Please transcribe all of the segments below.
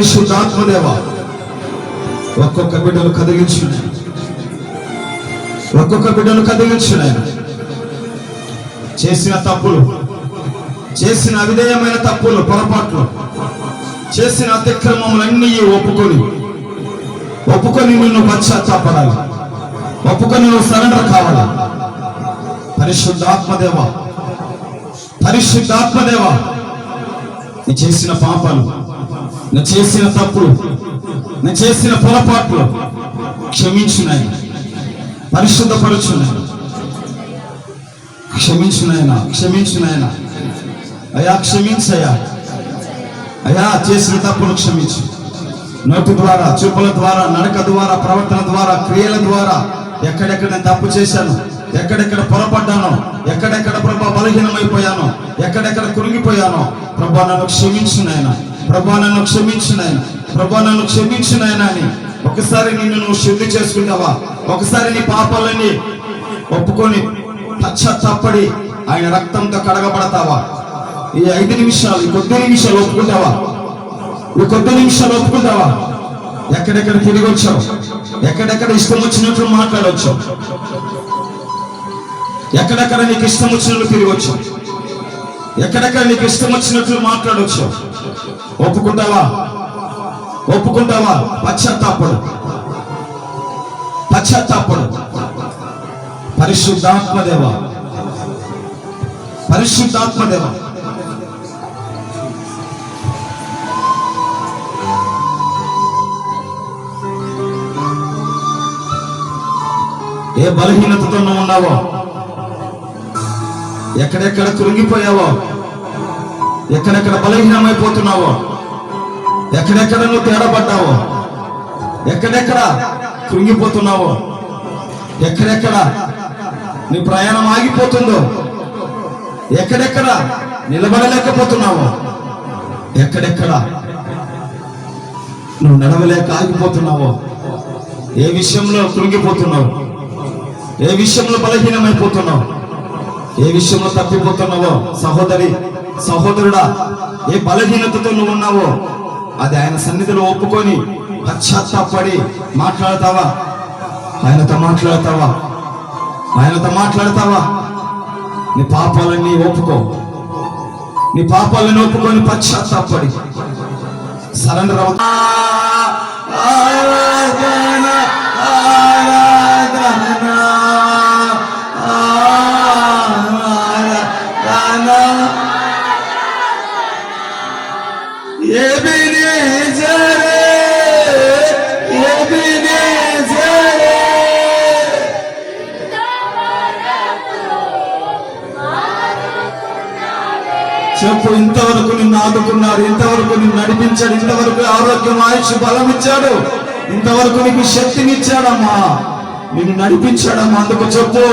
పరిశుద్ధాత్మదేవ ఒక్కొక్క బిడ్డను కదిలించు, ఒక్కొక్క బిడ్డను కదిలించు. చేసిన తప్పులు, చేసిన అవిధేయమైన తప్పులు, పొరపాట్లు, చేసిన అతిక్రమములన్నీ ఒప్పుకొని నిన్ను పశ్చాత్తాపడాలి, ఒప్పుకొని నువ్వు సరెండర్ కావాలి. పరిశుద్ధాత్మదేవ, పరిశుద్ధాత్మదేవ, నీ చేసిన పాపాలు, నీ చేసిన తప్పులు, నీ చేసిన పొరపాట్లు క్షమించున్నాయి, పరిశుద్ధపరుచున్నాయి. క్షమించున్నాయనా, క్షమించున్నాయనా. అయ్యా క్షమించయ్యా, అయ్యా చేసిన తప్పులు క్షమించు. నోటి ద్వారా, చూపుల ద్వారా, నడక ద్వారా, ప్రవర్తన ద్వారా, క్రియల ద్వారా ఎక్కడెక్కడ నేను తప్పు చేశాను, ఎక్కడెక్కడ పొరపడ్డానో, ఎక్కడెక్కడ ప్రభా బలహీనమైపోయానో, ఎక్కడెక్కడ కురిగిపోయానో ప్రభా నన్ను క్షమించునాయన, ప్రభా నన్ను క్షమించునాయన, ప్రభా నన్ను క్షమించునాయన అని ఒకసారి నిన్ను నువ్వు శుద్ధి చేసుకుంటావా? ఒకసారి నీ పాపాలన్నీ ఒప్పుకొని పశ్చాత్తాపడి ఆయన రక్తంతో కడగబడతావా? ఈ 5 నిమిషాలు, ఈ కొద్ది నిమిషాలు ఒప్పుకుంటావా? ఈ కొద్ది నిమిషాలు ఒప్పుకుంటావా? ఎక్కడెక్కడ తిరిగి వచ్చావు, ఎక్కడెక్కడ ఇష్టం వచ్చినట్లు మాట్లాడవచ్చు, ఎక్కడెక్కడ నీకు ఇష్టం వచ్చినట్లు తిరిగి వచ్చావు, ఎక్కడెక్కడ నీకు ఇష్టం వచ్చినట్లు మాట్లాడవచ్చు. ఒప్పుకుంటావా? ఒప్పుకుంటావా? పశ్చాత్తాపడు, పశ్చాత్తాపడు. పరిశుద్ధాత్మదేవ, పరిశుద్ధాత్మదేవ, ఏ బలహీనతతో నువ్వు ఉన్నావో, ఎక్కడెక్కడ కృంగిపోయావో, ఎక్కడెక్కడ బలహీనమైపోతున్నావో, ఎక్కడెక్కడ నువ్వు తేడబడ్డావో, ఎక్కడెక్కడ కృంగిపోతున్నావో, ఎక్కడెక్కడ నీ ప్రయాణం ఆగిపోతుందో, ఎక్కడెక్కడ నిలబడలేకపోతున్నావో, ఎక్కడెక్కడ నువ్వు నడవలేక ఆగిపోతున్నావో, ఏ విషయంలో కృంగిపోతున్నావు, ఏ విషయంలో బలహీనమైపోతున్నావు, ఏ విషయంలో తప్పిపోతున్నావో, సహోదరి సహోదరుడా, ఏ బలహీనతతో నువ్వు ఉన్నావో అది ఆయన సన్నిధిలో ఒప్పుకొని పశ్చాత్తాపడి మాట్లాడతావా? ఆయనతో మాట్లాడతావా? ఆయనతో మాట్లాడతావా? నీ పాపాలన్నీ ఒప్పుకో, నీ పాపాలను ఒప్పుకొని పశ్చాత్తాపడి సరెండర్ అవుతా. చెప్పు, ఇంతవరకు నిన్ను ఆదుకున్నారు, ఇంతవరకు నిన్ను నడిపించాడు, ఇంతవరకు ఆరోగ్యం, ఆయుష్, బలం ఇచ్చాడు, ఇంతవరకు నీకు శక్తినిచ్చాడమ్మా, నిన్ను నడిపించాడమ్మా. అందుకు చెప్పు,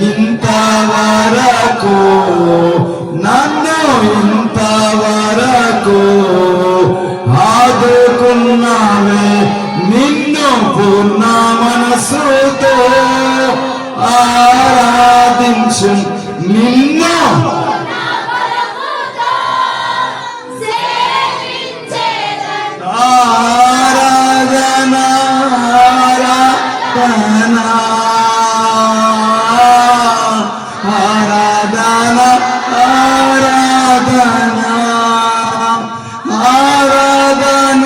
ఇంతవరకు నన్ను ఇంతవరకు ఆదుకున్నావే, నిన్ను పూర్ణ మనసుతో ఆరాధించు, నిన్ను ఆరాధన ఆరాధన ఆరాధన ఆరాధన ఆరాధన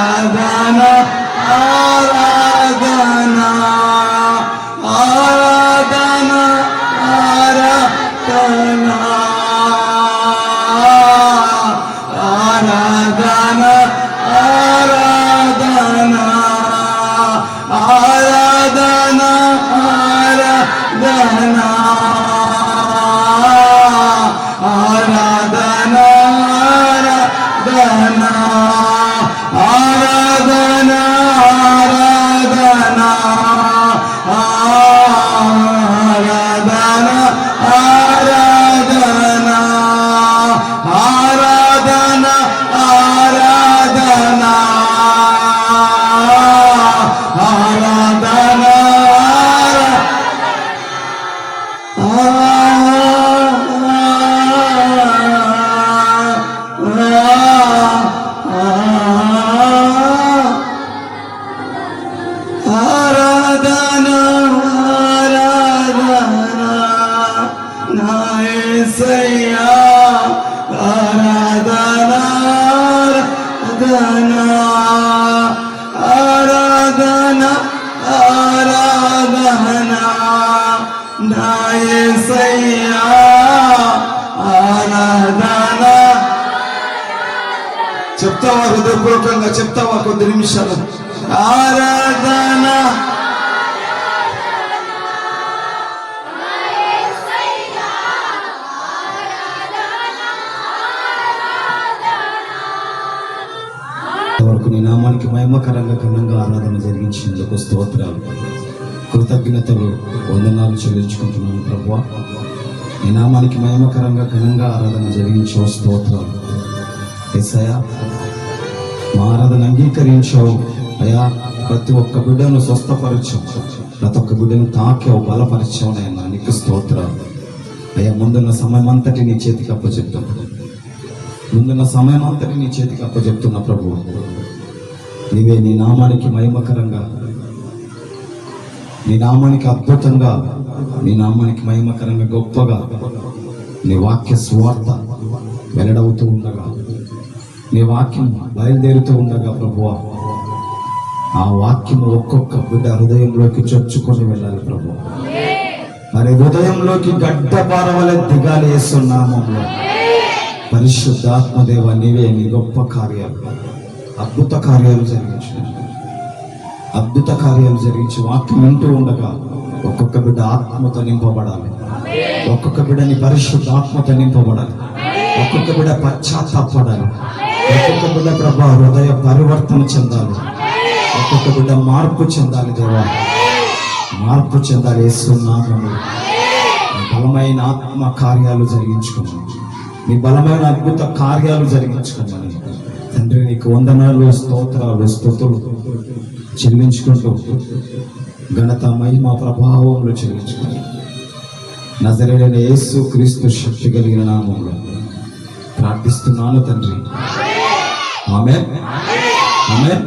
ఆరాధన ఆరాధన ఆరాధన ఆరాధన ఆరాధన ఆరాధన ఆరాధన ఆరాధన ఆరాధన ఆరాధన నా యేసయ్యా ఆరాధన ఆరాధన ఆరాధన నా యేసయ్యా ఆరాధన. చెప్తావా? హృదయపూర్వకంగా చెప్తావా? కొద్ది నిమిషాలు. ఆరాధన వరకు నీ నామానికి మహిమకరంగా ఘనంగా ఆరాధన జరిగించినందుకు స్తోత్రాలు, కృతజ్ఞతలు, వందనాలు చెల్లించుకుంటున్నాను ప్రభువా. నీ నామానికి మహిమకరంగా ఘనంగా ఆరాధన జరిగించావు, స్తోత్రాలు. యేసయ్యా, మా ఆరాధన అంగీకరించావు అయ్యా. ప్రతి ఒక్క బిడ్డను స్వస్థపరిచావు, ప్రతి ఒక్క బిడ్డను తాకావు, బలపరిచావు నాయనా, నీకు స్తోత్రాలు అయ్యా. ముందున్న సమయం అంతటి నీ చేతికి అప్పచెప్తున్నా, ముందున్న సమయం అంతటి నీ చేతికి అప్పచెప్తున్నా ప్రభు. నీవే నీ నామానికి మహిమకరంగా, నీ నామానికి అద్భుతంగా, నీ నామానికి మహిమకరంగా గొప్పగా నీ వాక్య స్వార్థ వెల్లడవుతూ ఉండగా, నీ వాక్యం బయలుదేరుతూ ఉండగా ప్రభువా, ఆ వాక్యం ఒక్కొక్క బిడ్డ హృదయంలోకి చొచ్చుకొని వెళ్ళాలి ప్రభు. మరి హృదయంలోకి గడ్డ పారవలే దిగాలి యేసు నామములో. పరిశుద్ధాత్మదేవ, నీవే నీ గొప్ప కార్యాలు, అద్భుత కార్యాలు జరిగించు, అద్భుత కార్యాలు జరిగించి వాక్యం వింటూ ఉండగా ఒక్కొక్క బిడ్డ ఆత్మతో నింపబడాలి, ఒక్కొక్క బిడ్డని పరిశుద్ధాత్మతో నింపబడాలి, ఒక్కొక్క బిడ్డ పశ్చాత్తాపడాలి, ఒక్కొక్క బిడ్డ ప్రభా హృదయ పరివర్తన చెందాలి, ఒక్కొక్క బిడ్డ మార్పు చెందాలి దేవా, మార్పు చెందాలి యేసు నామములో. బలమైన ఆత్మ కార్యాలు జరిగించుకోమని, నీ బలమైన అద్భుత కార్యాలు జరిగించుకోమని తండ్రి నీకు వందనాలు, స్తోత్రాలు, స్తుతులు చెల్లించుకుంటూ ఘనత మహిమ ప్రభావంలో చెల్లించుకొని నజరేయుడైన యేసు క్రీస్తు శక్తి కలిగిన నామములో ప్రార్థిస్తున్నాను తండ్రి. ఆమేన్, ఆమేన్.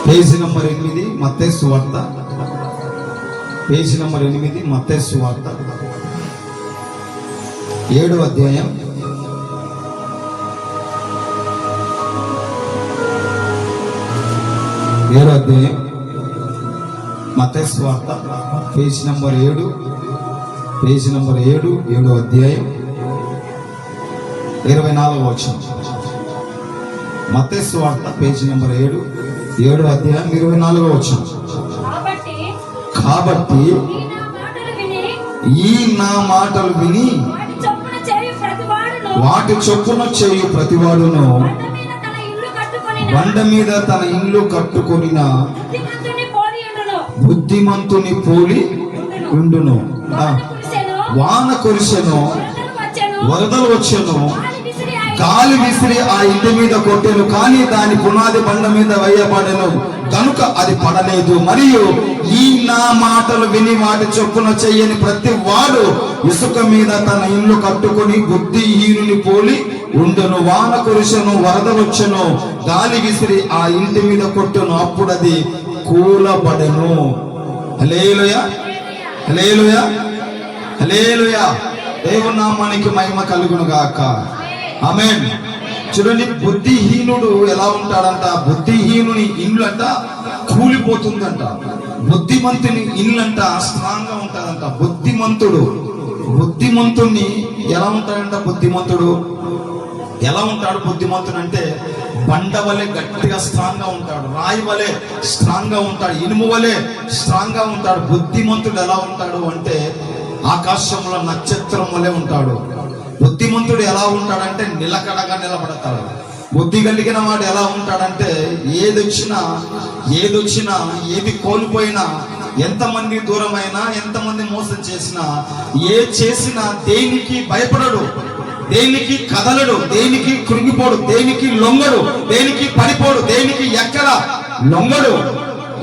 పేజీ నంబర్ 8 మత్తయి సువార్త, పేజీ నంబర్ 8 మత్తయి సువార్త 7వ అధ్యాయం 7వ అధ్యాయం మత్తయి సువార్త పేజీ నంబర్ 7, పేజీ నంబర్ 7, 7వ అధ్యాయం 24వ వచనం. మత్తయి సువార్త పేజీ నంబర్ 7, 7వ అధ్యాయం 24వ వచనం. కాబట్టి ఈ నా మాటలు విని వాటి చొప్పున చేయు ప్రతివాడును బండ మీద తన ఇల్లు కట్టుకొనిన బుద్ధిమంతుని పోలి ఉండును. వాన కురిసెను, వరదలు వచ్చెను, గాలి విసిరి ఆ ఇంటి మీద కొట్టెను, కానీ దాని పునాది బండ మీద వేయబడెను కనుక అది పడలేదు. మరియు ఈ నా మాటలు విని వాటి చొప్పున చెయ్యని ప్రతి వాడు ఇసుక మీద తన ఇల్లు కట్టుకొని బుద్ధిహీనుని పోలి ఉండును. వాన కురిసెను, వరద వచ్చెను, గాలి విసిరి ఆ ఇంటి మీద కొట్టెను, అప్పుడు అది కూలబడెను. హల్లెలూయా, హల్లెలూయా, హల్లెలూయా. దేవుని నామానికి మహిమ కలుగును గాక. ఆమేన్. చూడండి, బుద్ధిహీనుడు ఎలా ఉంటాడంట? బుద్ధిహీనుని ఇల్లు అంట కూలిపోతుందంట, బుద్ధిమంతుని ఇల్లు అంట స్ట్రాంగ్ గా ఉంటాడంట. బుద్ధిమంతుని ఎలా ఉంటాడంట? బుద్ధిమంతుడు ఎలా ఉంటాడు? బుద్ధిమంతుడు అంటే బండ వలె గట్టిగా స్ట్రాంగ్ గా ఉంటాడు, రాయి వలె స్ట్రాంగ్ గా ఉంటాడు, ఇనుము వలె స్ట్రాంగ్ గా ఉంటాడు. బుద్ధిమంతుడు ఎలా ఉంటాడు అంటే ఆకాశంలో నక్షత్రం వలె ఉంటాడు. బుద్ధిమంతుడు ఎలా ఉంటాడంటే నిలకడగా నిలబడతాడు. బుద్ధి కలిగిన వాడు ఎలా ఉంటాడంటే ఏదొచ్చినా ఏది కోల్పోయినా, ఎంతమంది దూరమైనా, ఎంతమంది మోసం చేసినా, చేసినా దేనికి భయపడడు, దేనికి కదలడు, దేనికి కృంగిపోడు, దేనికి లొంగడు, దేనికి పడిపోడు, దేనికి ఎక్కడ లొంగడు.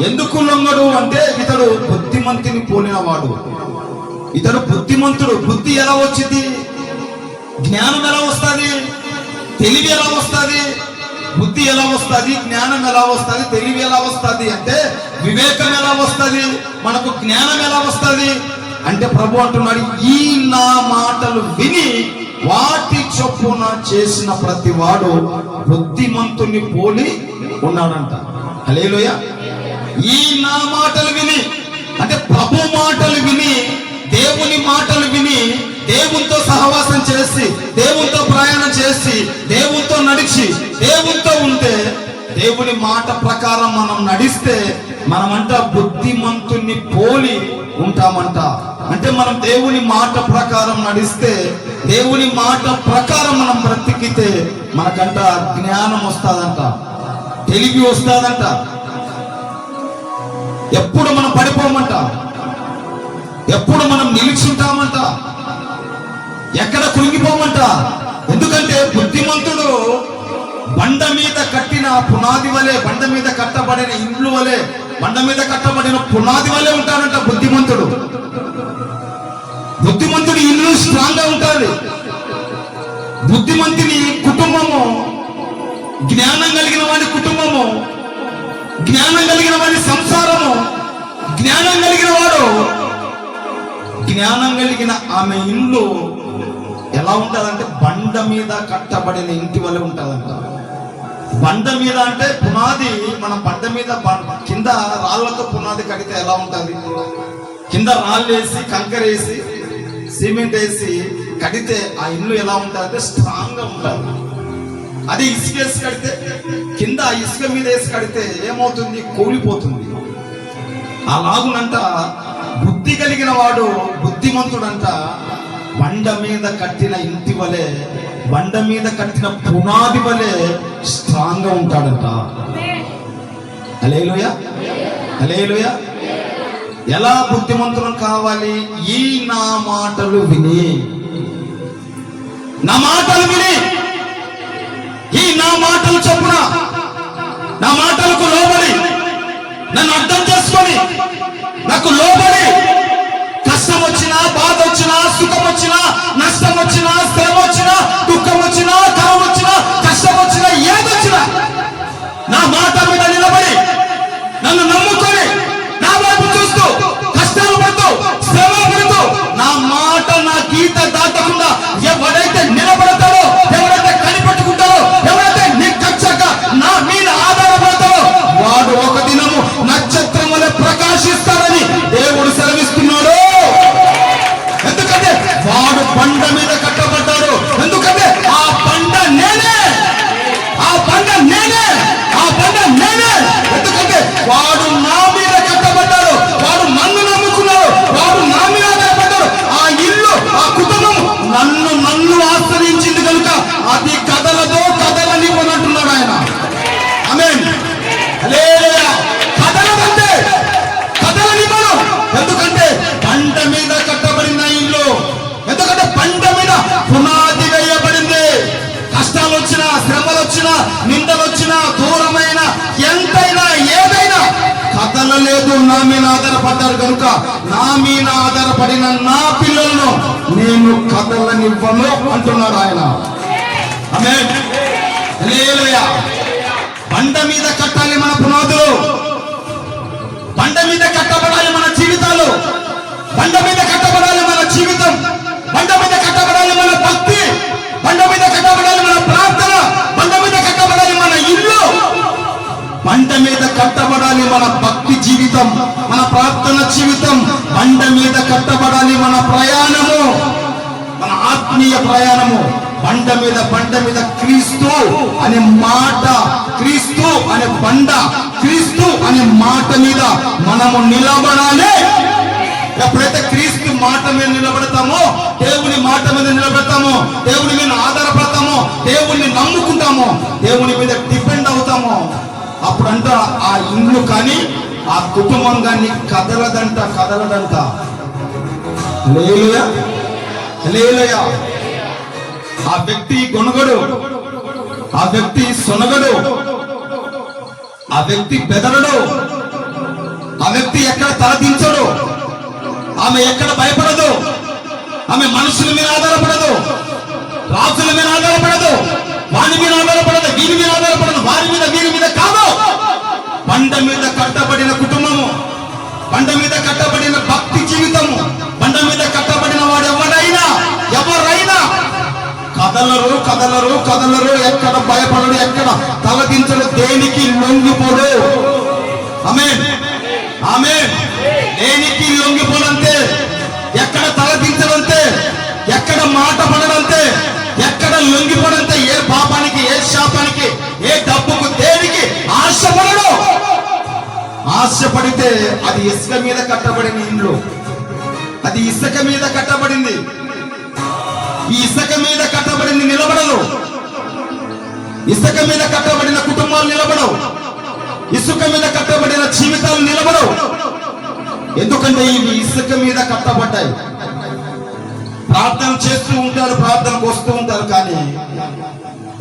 ఎందుకు లొంగడు అంటే ఇతడు బుద్ధిమంతుని పోలిన వాడు, ఇతడు బుద్ధిమంతుడు. బుద్ధి ఎలా వచ్చింది? జ్ఞానం ఎలా వస్తుంది? తెలివి ఎలా వస్తుంది? బుద్ధి ఎలా వస్తుంది? జ్ఞానం ఎలా వస్తుంది? తెలివి ఎలా వస్తుంది అంటే వివేకం ఎలా వస్తుంది? మనకు జ్ఞానం ఎలా వస్తుంది అంటే ప్రభు అంటున్నాడు, ఈ నా మాటలు విని వాటి చొప్పున చేసిన ప్రతి వాడు బుద్ధిమంతుని పోలి ఉన్నాడంట. హల్లెలూయా. ఈ నా మాటలు విని అంటే ప్రభు మాటలు విని, దేవుని మాటలు విని, దేవునితో సహవాసం చేసి, దేవునితో ప్రయాణం చేసి, దేవునితో నడిచి, దేవునితో ఉంటే, దేవుని మాట ప్రకారం మనం నడిస్తే మనమంట బుద్ధిమంతుని పోలి ఉంటామంట. అంటే మనం దేవుని మాట ప్రకారం నడిస్తే, దేవుని మాట ప్రకారం మనం బ్రతికితే మనకంట జ్ఞానం వస్తాదంట, తెలివి వస్తాదంట. ఎప్పుడు మనం పడిపోమంట, ఎప్పుడు మనం నిలిచుంటామంట, ఎక్కడ కృంగిపోమంట. ఎందుకంటే బుద్ధిమంతుడు బండ మీద కట్టిన పునాది వలె, బండ మీద కట్టబడిన ఇండ్లు వలె, బండ మీద కట్టబడిన పునాది వలె ఉంటాడంట బుద్ధిమంతుడు. బుద్ధిమంతుడి ఇల్లు స్ట్రాంగ్ గా ఉంటుంది. బుద్ధిమంతుని కుటుంబము, జ్ఞానం కలిగిన వాడి కుటుంబము, జ్ఞానం కలిగిన వాడి సంసారము, జ్ఞానం కలిగిన వాడు, జ్ఞానం కలిగిన ఆమె ఇల్లు ఎలా ఉంటదంటే బండ మీద కట్టబడిన ఇంటి వలె ఉంటదంట. బండ మీద అంటే పునాది, మనం బండ మీద కింద రాళ్లతో పునాది కడితే ఎలా ఉంటది? కింద రాళ్ళు వేసి, కంకర వేసి, సిమెంట్ వేసి కడితే ఆ ఇల్లు ఎలా ఉంటదంటే స్ట్రాంగ్ గా ఉంటది. అదే ఇసుక వేసి కడితే, కింద ఇసుక మీద వేసి కడితే ఏమవుతుంది? కూలిపోతుంది. అలాగునంట బుద్ధి కలిగిన వాడు, బుద్ధిమంతుడంట బండ మీద కట్టిన ఇంటి వలె, బండ మీద కట్టిన పునాది వలె స్ట్రాంగ్ గా ఉంటాడంట. హల్లెలూయా, హల్లెలూయా. ఎలా బుద్ధిమంతులం కావాలి? ఈ నా మాటలు విని, నా మాటలు విని, ఈ నా మాటలు చొప్పున, నా మాటలకు లోబడి, నన్ను అర్థం చేసుకొని, నాకు లోబడి, కష్టం వచ్చినా, బాధ వచ్చినా, సుఖం వచ్చినా, నష్టం వచ్చినా, శ్రమ వచ్చినా, దుఃఖం వచ్చినా, కరం వచ్చినా, కష్టం వచ్చినా, ఏదొచ్చినా నా మాట మీద నిలబడి, నన్ను నమ్ముకొని, నా వైపు చూస్తూ, కష్టాలు పడుతూ, శ్రమ పడుతూ, నా మాట, నా గీత దాటకుండా ఎవరైతే నిలబడతారో, ఎవరైతే కనిపెట్టుకుంటారో, ఎవరైతే నిక్కచ్చక నా మీద ఆధారపడతారో వాడు ఒక దినము నక్షత్రం వలె ప్రకాశిస్తారని దేవుడు సెలవిస్తున్నాడు. ఎందుకంటే వాడు బండ మీద కట్టబడ్డాడు. ఎందుకంటే ఆ బండ నేనే, ఆ బండ నేనే, ఆ బండ నేనే. ఎందుకంటే వాడు నా మీద కట్టబడ్డాడు, వాడు నన్ను నమ్ముకున్నాడు, వాడు నా మీద ఆధారపడ్డాడు. ఆ ఇల్లు, ఆ కుటుంబం నన్ను ఆశ్రయించింది కనుక అది కదలదో, కదలనివ్వనంటున్నాడు ఆయన. ఆమేన్, హల్లెలూయా. కదలదంటే కదలనివ్వను. ఎందుకంటే బండ మీద కట్టబడిన ఇల్లు, ఎందుకంటే బండ మీద పునాది వేయబడింది. కష్టాలు వచ్చినా, శ్రమలు వచ్చినా, నిందలు వచ్చినా, దూరమైన ఎంతైనా ఏదైనా కదలలేదు. నా మీద ఆధారపడ్డారు కనుక నా మీద ఆధారపడిన నా పిల్లలను నేను కదలనివ్వను అంటున్నాడు ఆయన. ఆమేన్, హల్లెలూయా. బండ మీద కట్టాలి మన పునాదులు, బండ మీద కట్టబడాలి మన జీవితాలు, బండ మీద కట్టబడాలి మన జీవితం, బండ మీద కట్టబడాలి మన భక్తి, బండ మీద కట్టబడాలి మన ప్రార్థన, బండ మీద కట్టబడాలి మన ఇల్లు, బండ మీద కట్టబడాలి మన భక్తి జీవితం, మన ప్రార్థన జీవితం, బండ మీద కట్టబడాలి మన ప్రయాణము, మన ఆత్మీయ ప్రయాణము. బండ మీద క్రీస్తు అనే మాట, క్రీస్తు అనే బండ, క్రీస్తు అనే మాట మీద మనము నిలబడాలి. ఎప్పుడైతే క్రీస్తు మాట మీద నిలబడతామో, దేవుని మాట మీద నిలబడతామో, దేవుని మీద ఆధారపడతామో, దేవుని నమ్ముకుంటామో, దేవుని మీద డిపెండ్ అవుతామో, అప్పుడంట ఆ ఇండ్లు కానీ, ఆ కుటుంబం కానీ కదలదంట, కదలదంట. హల్లెలూయా, హల్లెలూయా. ఆ వ్యక్తి గొణగడు, ఆ వ్యక్తి సొనగడు, ఆ వ్యక్తి బెదరడు, ఆ వ్యక్తి ఎక్కడ తలదించడు, ఆమె ఎక్కడ భయపడదు, ఆమె మనుషుల మీద ఆధారపడదు. రాజుల మీద ఆధారపడదు, వాని మీద ఆధారపడదు, వీరి మీద ఆధారపడదు, వారి మీద వీరి మీద కాదు. బండ మీద కట్టబడిన కుటుంబము, బండ మీద కట్టబడిన భక్తి జీవితము, బండ మీద కట్టబడిన వాడు ఎవరైనా కదలరు కదలరు కదలరు. ఎక్కడ భయపడడు, ఎక్కడ తలదించడు, దేనికి లొంగిపోడు. ఆమేన్ ఆమేన్. దేనికి లొంగిపోడంతే, ఎక్కడ తలదించడంతే, ఎక్కడ మాట పడడంతే, ఎక్కడ లొంగిపోడంతే. ఏ పాపానికి, ఏ శాపానికి, ఏ డబ్బుకు, దేనికి ఆశపడడు. ఆశపడితే అది ఇసుక మీద కట్టబడిన ఇండ్లు, అది ఇసుక మీద కట్టబడింది. ఈ ఇసుక మీద కట్టబడింది నిలబడదు. ఇసుక మీద కట్టబడిన కుటుంబాలు నిలబడవు. ఇసుక మీద కట్టబడిన జీవితాలు నిలబడవు. ఎందుకంటే ఇవి ఇసుక మీద కట్టబడ్డాయి. ప్రార్థన చేస్తూ ఉంటారు, ప్రార్థనకు వస్తూ ఉంటారు, కానీ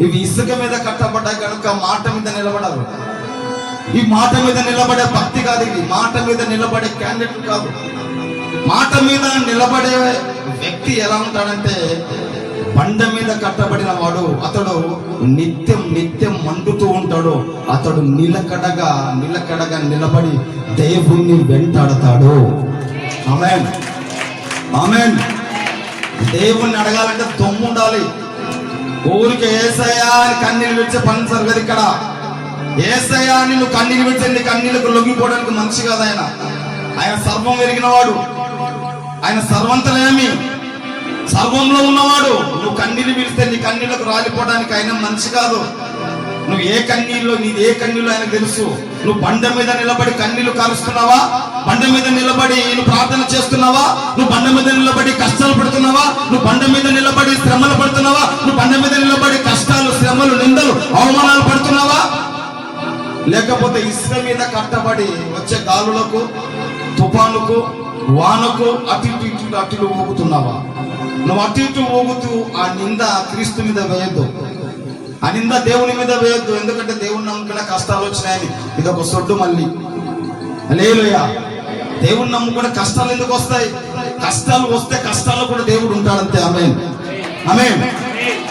ఇవి ఇసుక మీద కట్టబడ్డాయి కనుక మాట మీద నిలబడరు. ఈ మాట మీద నిలబడే భక్తి కాదు, ఇది మాట మీద నిలబడే క్యాండిడేట్ కాదు. మాట మీద నిలబడే వ్యక్తి ఎలా ఉంటాడంటే, బండ మీద కట్టబడిన వాడు, అతడు నిత్యం నిత్యం మండుతూ ఉంటాడు. అతడు నిలకడగా నిలబడి దేవుణ్ణి వెంటాడతాడు. ఆమేన్ ఆమేన్. దేవుణ్ణి అడగాలంటే దమ్ము ఉండాలి. ఊరికి యేసయ్యా అని కన్నీళ్ళు విడిచే పని జరగదు ఇక్కడ. యేసయ్యా అని నువ్వు కన్నీళ్ళు విడిచే కన్నీళ్ళకు లొంగిపోవడానికి మనిషి కాదు ఆయన. ఆయన సర్వం ఎరిగిన వాడు, ఆయన సర్వంతలేమి, సర్వంలో ఉన్నవాడు. నువ్వు కన్నీళ్ళు విడిస్తే నీ కన్నీళ్లకు రాలిపోవడానికి ఆయన మనిషి కాదు. నువ్వు ఏ కన్నీళ్ళు, నీది ఏ కన్నీళ్ళు ఆయనకు తెలుసు. నువ్వు బండ మీద నిలబడి కన్నీళ్లు కారుస్తున్నావా? బండ మీద నిలబడి నువ్వు ప్రార్థన చేస్తున్నావా? నువ్వు బండ మీద నిలబడి కష్టాలు పడుతున్నావా? నువ్వు బండ మీద నిలబడి శ్రమలు పడుతున్నావా? నువ్వు బండ మీద నిలబడి కష్టాలు, శ్రమలు, నిందలు, అవమానాలు పడుతున్నావా? లేకపోతే ఇసుక మీద కట్టబడి వచ్చే గాలులకు, తుఫానుకు, వానకు అటు ఇటు ఊగుతున్నావా? నువ్వు అటు ఇటు ఊగుతూ ఆ నింద క్రీస్తు మీద వేయద్దు, ఆ నింద దేవుని మీద వేయద్దు. ఎందుకంటే దేవుని నమ్ముకున్న కష్టాలు వచ్చినాయని ఇదొక సొడ్డు. మళ్ళీ హల్లెలూయా. దేవుని నమ్ముకున్న కష్టాలు ఎందుకు వస్తాయి? కష్టాలు వస్తే కష్టాల్లో కూడా దేవుడు ఉంటాడంతే. ఆమేన్ ఆమేన్.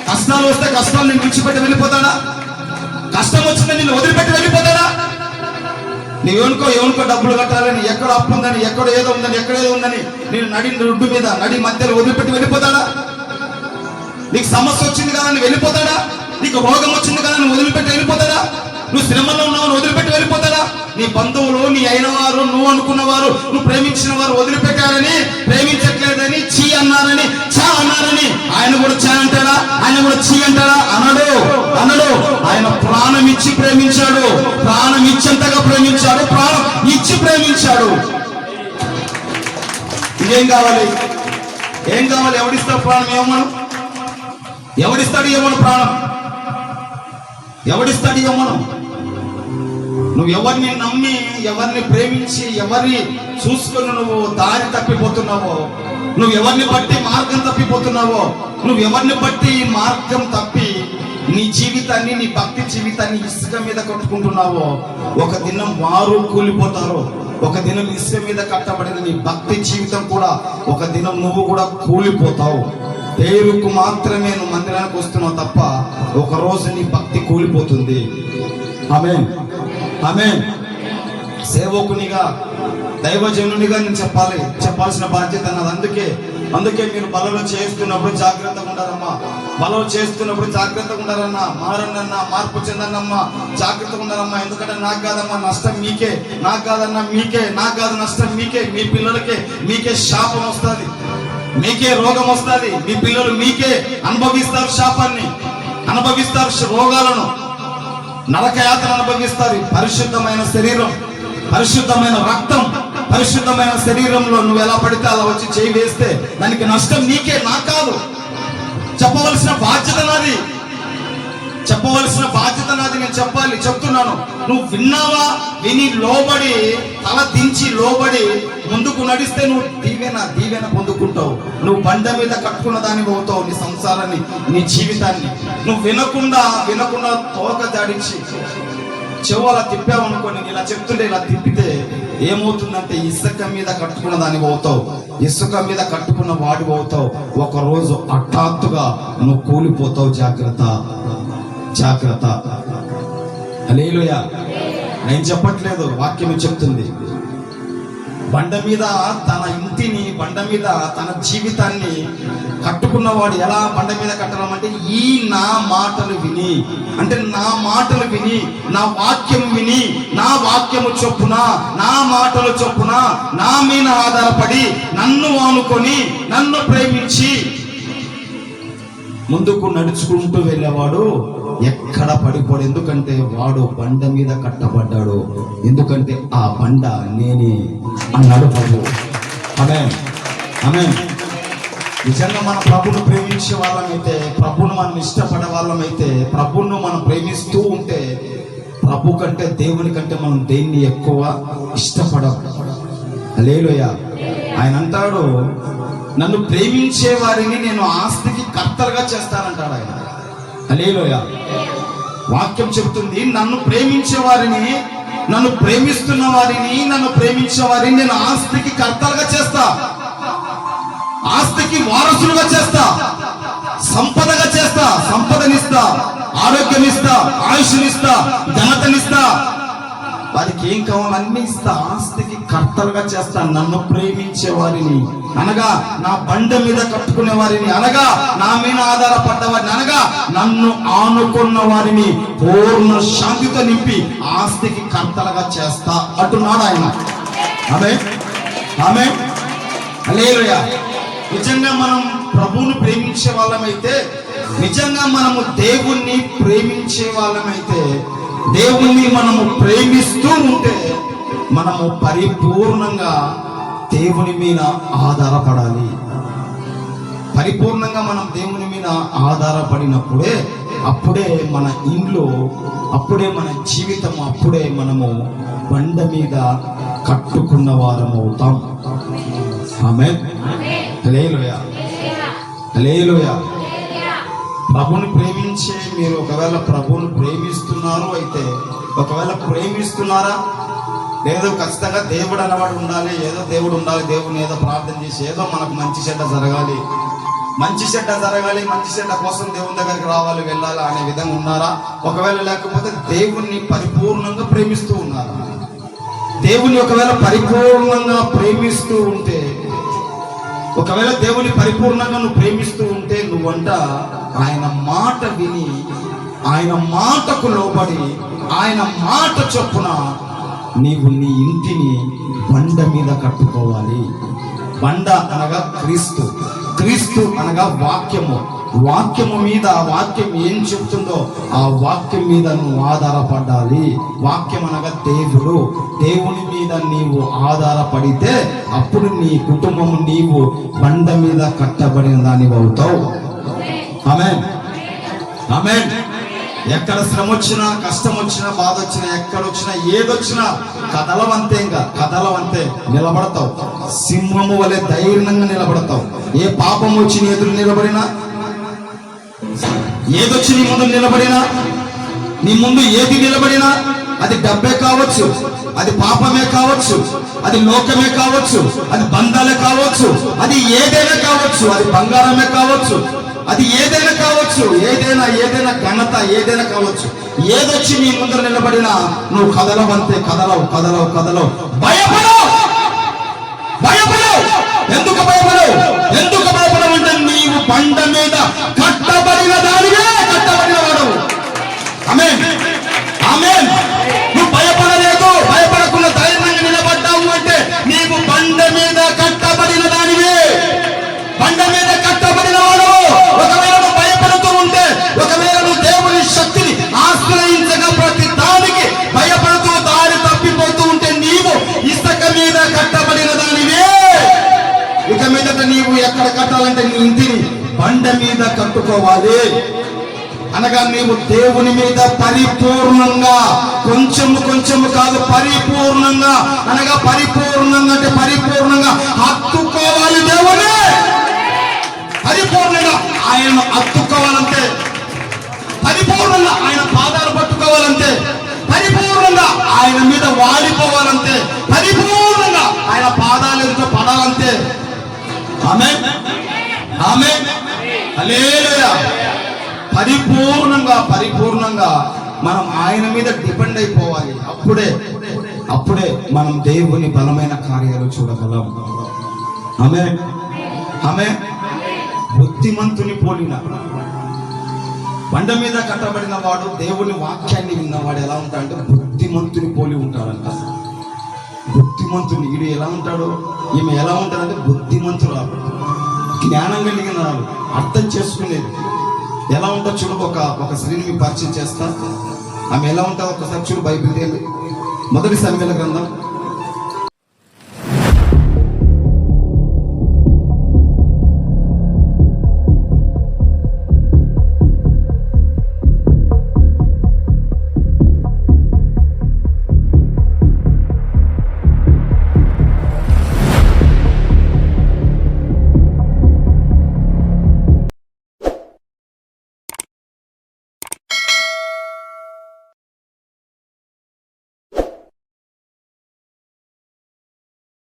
కష్టాలు వస్తే కష్టాలు నేను విడిచిపెట్టి వెళ్ళిపోతాడా? కష్టం వచ్చిందని నిన్ను వదిలిపెట్టి వెళ్ళిపోతాడా? ఎవరికో డబ్బులు కట్టాలని, ఎక్కడ అప్పు ఉందని, ఎక్కడ ఏదో ఉందని నేను నడి రోడ్డు మీద నడి మధ్యలో వదిలిపెట్టి వెళ్ళిపోతాడా? నీకు సమస్య వచ్చింది కదా అని వెళ్ళిపోతాడా? నీకు రోగం వచ్చింది కదా అని వదిలిపెట్టి వెళ్ళిపోతాడా? నువ్వు శ్రమలో ఉన్నావు వదిలిపెట్టి వెళ్ళిపోతాడా? నీ బంధువులు, నీ అయిన వారు, నువ్వు అనుకున్న వారు, నువ్వు ప్రేమించిన వారు వదిలిపెట్టారని, ప్రేమించట్లేదని, చీ అన్నారని, చా అన్నారని ఆయన కూడా చా అంటాడా? ఆయన కూడా చీ అంటాడా? అనడు. ఆయన ప్రాణం ఇచ్చి ప్రేమించాడు, ప్రాణం ఇచ్చేంతగా ప్రేమించాడు, ప్రాణం ఇచ్చి ప్రేమించాడు. ఇదేం కావాలి? ఏం కావాలి? ఎవడిస్తాడు ప్రాణం? ఏమను ఎవడిస్తాడు? ఏమను ప్రాణం ఎవడిస్తాడు? ఏమను నువ్వు ఎవరిని నమ్మి, ఎవరిని ప్రేమించి, ఎవరిని చూసుకొని నువ్వు దారి తప్పిపోతున్నావో, నువ్వు ఎవరిని బట్టి మార్గం తప్పిపోతున్నావో, నువ్వు ఎవరిని బట్టి మార్గం తప్పి నీ జీవితాన్ని, నీ భక్తి జీవితాన్ని ఇసుక మీద కట్టుకుంటున్నావో, ఒక దినం వారు కూలిపోతారు. ఒక దినం ఇసుక మీద కట్టబడిన నీ భక్తి జీవితం కూడా ఒక దినం నువ్వు కూడా కూలిపోతావు. పేరుకు మాత్రమే నువ్వు మందిరానికి వస్తున్నావు తప్ప ఒక రోజు నీ భక్తి కూలిపోతుంది. ఆమేన్ ఆమేన్. సేవకునిగా, దైవజనునిగా నేను చెప్పాల్సిన బాధ్యత నాది. అందుకే మీరు బలలో చేస్తున్నప్పుడు జాగ్రత్తగా ఉండాలమ్మా. బలలో చేస్తున్నప్పుడు జాగ్రత్తగా ఉండాలన్నా. మారన్నన్నా, మార్పు చెందన్నమ్మా, జాగ్రత్తగా ఉండాలమ్మా. ఎందుకంటే నాకు కాదమ్మా నష్టం మీకే, నాకు కాదన్నా మీకే, నాకు కాదు నష్టం మీకే. మీ పిల్లలకే, మీకే శాపం వస్తుంది, మీకే రోగం వస్తుంది. మీ పిల్లలు మీకే అనుభవిస్తారు, శాపాన్ని అనుభవిస్తారు, రోగాలను, నరకయాతను అనుభవిస్తారు. పరిశుద్ధమైన శరీరం, పరిశుద్ధమైన రక్తం, పరిశుద్ధమైన శరీరంలో నువ్వు ఎలా పడితే అలా వచ్చి చేయి వేస్తే దానికి నష్టం నీకే, నాకు కాదు. చెప్పవలసిన బాధ్యత నాది, నేను చెప్తున్నాను. నువ్వు విన్నావా? విని లోబడి, తల దించి లోబడి ముందుకు నడిస్తే నువ్వు దీవెన పొందుకుంటావు. నువ్వు బండ మీద కట్టుకున్న దాన్ని పోతావు. నీ సంసారాన్ని, నీ జీవితాన్ని నువ్వు వినకుండా తోక జాడించి చెవు అలా తిప్పావు అనుకోని, ఇలా చెప్తుంటే ఇలా తిప్పితే ఏమవుతుందంటే ఇసుక మీద కట్టుకున్న దాన్ని అవుతావు, ఇసుక మీద కట్టుకున్న వాడి అవుతావు. ఒక రోజు హఠాత్తుగా నువ్వు కూలిపోతావు. జాగ్రత్త, జాగ్రత్త. హల్లెలూయా. నేను చెప్పట్లేదు, వాక్యం చెప్తుంది. బండ మీద తన ఇంటిని, బండ మీద తన జీవితాన్ని కట్టుకున్నవాడు ఎలా బండ మీద కట్టడం ఈ నా మాటలు విని, అంటే నా మాటలు విని, నా వాక్యం విని, నా వాక్యము చొప్పున, నా మాటలు చొప్పున, నా మీద ఆధారపడి, నన్ను ఆనుకొని, నన్ను ప్రేమించి ముందుకు నడుచుకుంటూ వెళ్ళేవాడు ఎక్కడ పడిపోడు. ఎందుకంటే వాడు బండ మీద కట్టబడ్డాడు. ఎందుకంటే ఆ బండ నేనే అన్నాడు ప్రభు. ఆమేన్, ఆమేన్. నిజంగా మన ప్రభును ప్రేమించే వాళ్ళమైతే, ప్రభును మనం ఇష్టపడే వాళ్ళమైతే, ప్రభును మనం ప్రేమిస్తూ ఉంటే, ప్రభు కంటే దేవుని కంటే మనం దేన్ని ఎక్కువ ఇష్టపడం. హల్లెలూయా. ఆయన అంటాడు, నన్ను ప్రేమించే వారిని నేను ఆస్తికి కర్తలుగా చేస్తానంటాడు ఆయన. హల్లెలూయా. వాక్యం చెబుతుంది, నన్ను ప్రేమించే వారిని, నన్ను ప్రేమిస్తున్న వారిని, నన్ను ప్రేమించే వారిని నేను ఆస్తికి కర్తలుగా చేస్తా, ఆస్తికి వారసులుగా చేస్తా, సంపదగా చేస్తా, సంపదనిస్తా, ఆరోగ్యమిస్తా, ఆయుష్నిస్తా, ఘనతనిస్తా, వారికి ఏం కావాలో అన్ని ఇస్తా, ఆస్తికి కర్తలుగా చేస్తా. నన్ను ప్రేమించే వారిని అనగా నా బండ మీద కట్టుకునే వారిని, అనగా నా మీద ఆధారపడ్డ వారిని, అనగా నన్ను ఆనుకున్న వారిని పూర్ణ శాంతితో నింపి ఆస్తికి కర్తలుగా చేస్తా అంటున్నాడు ఆయన. ఆమేన్, ఆమేన్. హల్లెలూయా. నిజంగా మనం ప్రభువుని ప్రేమించే వాళ్ళమైతే, నిజంగా మనము దేవుణ్ణి ప్రేమించే వాళ్ళమైతే, దేవుణ్ణి మనము ప్రేమిస్తూ ఉంటే, మనము పరిపూర్ణంగా దేవుని మీద ఆధారపడాలి. పరిపూర్ణంగా మనం దేవుని మీద ఆధారపడినప్పుడే, అప్పుడే మన ఇంట్లో, అప్పుడే మన జీవితం, అప్పుడే మనము బండ మీద కట్టుకున్న వారం అవుతాం. ఆమేన్, హల్లెలూయా, హల్లెలూయా. ప్రభుని ప్రేమించే మీరు ఒకవేళ ప్రభువుని ప్రేమిస్తున్నారు అయితే, ఒకవేళ ప్రేమిస్తున్నారా లేదో, ఖచ్చితంగా దేవుడు అన్నవాడు ఉండాలి, ఏదో దేవుడు ఉండాలి, దేవుని ఏదో ప్రార్థన చేసి ఏదో మనకు మంచి చెడ్డ జరగాలి, మంచి చెడ్డ జరగాలి, మంచి చెడ్డ కోసం దేవుని దగ్గరికి రావాలి, వెళ్ళాలి అనే విధంగా ఉన్నారా? ఒకవేళ లేకపోతే దేవుణ్ణి పరిపూర్ణంగా ప్రేమిస్తూ ఉన్నారా? దేవుని ఒకవేళ పరిపూర్ణంగా ప్రేమిస్తూ ఉంటే, ఒకవేళ దేవుని పరిపూర్ణంగా నువ్వు ప్రేమిస్తూ ఉంటే, నువ్వంట ఆయన మాట విని, ఆయన మాటకు లోబడి, ఆయన మాట చొప్పున నీవు నీ ఇంటిని బండ మీద కట్టుకోవాలి. బండ అనగా క్రీస్తు, క్రీస్తు అనగా వాక్యము, వాక్యము మీద, వాక్యం ఏం చెప్తుందో ఆ వాక్యం మీద నువ్వు ఆధారపడాలి. వాక్యం అనగా దేవుడు, దేవుని మీద నీవు ఆధారపడితే అప్పుడు నీ కుటుంబం నీవు బండ మీద కట్టబడిన దానివి అవుతావు. ఆమేన్, ఆమేన్. ఎక్కడ శ్రమ వచ్చినా, కష్టం వచ్చినా, బాధ వచ్చినా, ఎక్కడొచ్చినా, ఏదొచ్చినా కదలవంతే, ఇంకా కదలవంతే, నిలబడతావు. సింహము వలె ధైర్యంగా నిలబడతావు. ఏ పాపం వచ్చి నీ ఎదురు నిలబడినా, ఏదొచ్చి నీ ముందు నిలబడినా, నీ ముందు ఏది నిలబడినా, అది డబ్బే కావచ్చు, అది పాపమే కావచ్చు, అది లోకమే కావచ్చు, అది బంధాలే కావచ్చు, అది ఏదైనా కావచ్చు, అది బంగారమే కావచ్చు, అది ఏదైనా కావచ్చు, ఏదైనా ఏదైనా ఘనత ఏదైనా కావచ్చు, ఏదొచ్చి నీ ముందర నిలబడినా నువ్వు కదలవంతే, కదలవు, కదలవు, కదలవు. భయపడవు, భయపడవు. ఎందుకు భయపడవు? ఎందుకు భయపడవు అంటే నీవు బండ మీద కట్టబడిన దానివే, కట్టబడిన వాడవు. ఆమేన్, ఆమేన్. నువ్వు భయపడలేదు, భయపడకుండా ధైర్యంగా నిలబడ్డావు అంటే నీవు బండ మీద కట్టబడిన దానివే, బండ మీద కట్టబడిన వాడవు. ఒకవేళ నువ్వు భయపడుతూ ఉంటే, ఒకవేళ నువ్వు దేవుని శక్తిని ఆశ్రయించగా ప్రతి దానికి భయపడుతూ దారి తప్పిపోతూ ఉంటే, నీవు ఇసుక మీద కట్టబడిన దానివే. ఇక మీదట నీవు ఎక్కడ కట్టాలంటే నీ ఇంటిని బండ మీద కట్టుకోవాలి. అనగా నీవు దేవుని మీద పరిపూర్ణంగా, కొంచెము కొంచెము కాదు, పరిపూర్ణంగా, అనగా పరిపూర్ణంగా అంటే పరిపూర్ణంగా హత్తుకోవాలి. దేవుని పరిపూర్ణంగా ఆయన హత్తుకోవాలంటే, పరిపూర్ణంగా ఆయన పాదాలు పట్టుకోవాలంటే, పరిపూర్ణంగా ఆయన మీద వాడిపోవాలంటే, పరిపూర్ణంగా ఆయన పాదాలు ఎదుట పడాలంతే. ఆమేన్, ఆమేన్, హల్లెలూయా. పరిపూర్ణంగా మనం ఆయన మీద డిపెండ్ అయిపోవాలి. అప్పుడే మనం దేవుని బలమైన కార్యాలు చూడగలం. ఆమేన్, ఆమేన్. బుద్ధిమంతుని పోలిన బండ మీద కట్టబడిన వాడు, దేవుని వాక్యాన్ని విన్నవాడు ఎలా ఉంటాడంటే బుద్ధిమంతుని పోలి ఉంటాడంట. బుద్ధిమంతుని వీడు ఎలా ఉంటాడు, ఈమె ఎలా ఉంటాడంటే బుద్ధిమంతురాలు, జ్ఞానం కలిగిన రాలు, అర్థం చేసుకునేది. ఎలా ఉంటా చూడు, ఒక స్త్రీని మీకు పరిచయం చేస్తా. ఆమె ఎలా ఉంటా ఒకసారి చూడు. బైబిల్ తేలి 1 సమూయేలు గ్రంథం